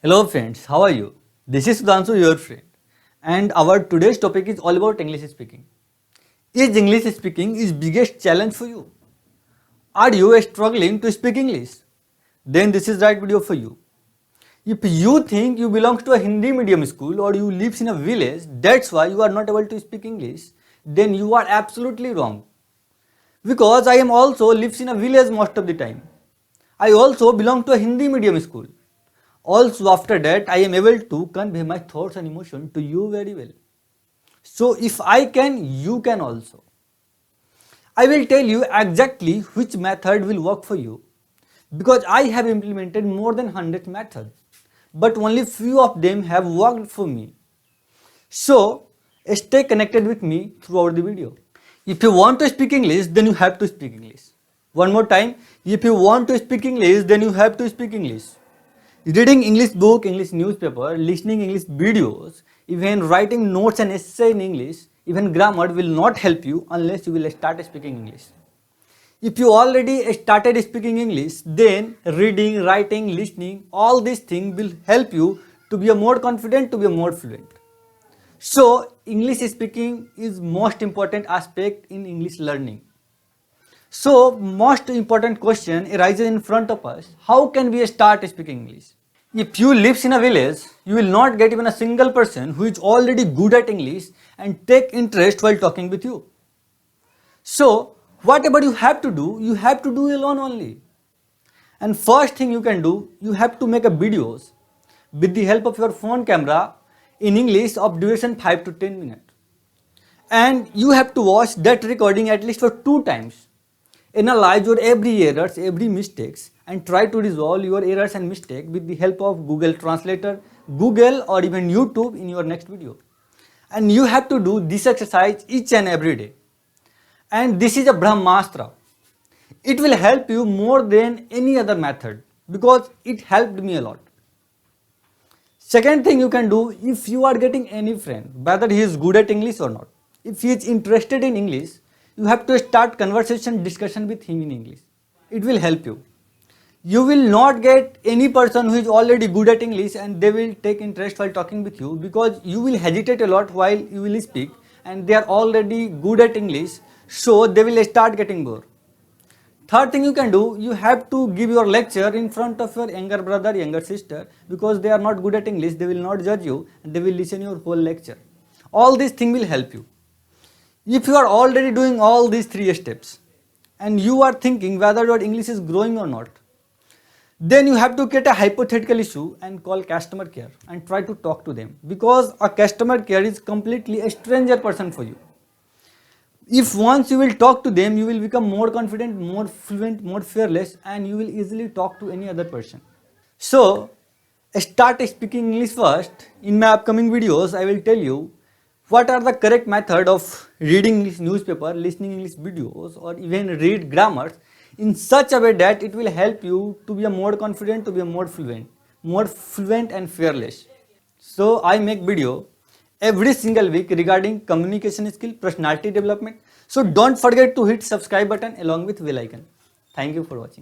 Hello friends, how are you? This is Sudhanshu, your friend, and our today's topic is all about English speaking. Is English speaking is biggest challenge for you? Are you struggling to speak English? Then this is right video for you. If you think you belong to a Hindi medium school or you live in a village, that's why you are not able to speak English, then you are absolutely wrong. Because I am also lives in a village most of the time. I also belong to a Hindi medium school. Also, after that, I am able to convey my thoughts and emotion to you very well. So, if I can, you can also. I will tell you exactly which method will work for you because I have implemented more than 100 methods, but only few of them have worked for me. So, stay connected with me throughout the video. If you want to speak English, then you have to speak English. One more time, if you want to speak English, then you have to speak English. Reading English book, English newspaper, listening English videos, even writing notes and essay in English, even grammar will not help you unless you will start speaking English. If you already started speaking English, then reading, writing, listening, all these things will help you to be a more confident, to be a more fluent. So, English speaking is most important aspect in English learning. So, most important question arises in front of us. How can we start speaking English? If you live in a village, you will not get even a single person who is already good at English and take interest while talking with you. So, whatever you have to do alone only. And first thing you can do, you have to make a videos with the help of your phone camera in English of duration 5 to 10 minutes. And you have to watch that recording at least for 2 times. Analyze your every errors, every mistakes and try to resolve your errors and mistakes with the help of Google Translator, Google or even YouTube in your next video. And you have to do this exercise each and every day. And this is a Brahmastra. It will help you more than any other method because it helped me a lot. Second thing you can do, if you are getting any friend, whether he is good at English or not, if he is interested in English, you have to start conversation discussion with him in English. It will help you. You will not get any person who is already good at English and they will take interest while talking with you because you will hesitate a lot while you will speak and they are already good at English, so they will start getting bored. Third thing you can do, you have to give your lecture in front of your younger brother, younger sister because they are not good at English, they will not judge you and they will listen your whole lecture. All these things will help you. If you are already doing all these 3 steps and you are thinking whether your English is growing or not, then you have to get a hypothetical issue and call customer care and try to talk to them because a customer care is completely a stranger person for you. If once you will talk to them, you will become more confident, more fluent, more fearless and you will easily talk to any other person. So, start speaking English first. In my upcoming videos, I will tell you what are the correct method of reading English newspaper, listening English videos or even read grammars in such a way that it will help you to be a more confident, to be a more fluent and fearless. So I make video every single week regarding communication skill, personality development. So don't forget to hit subscribe button along with bell icon. Thank you for watching.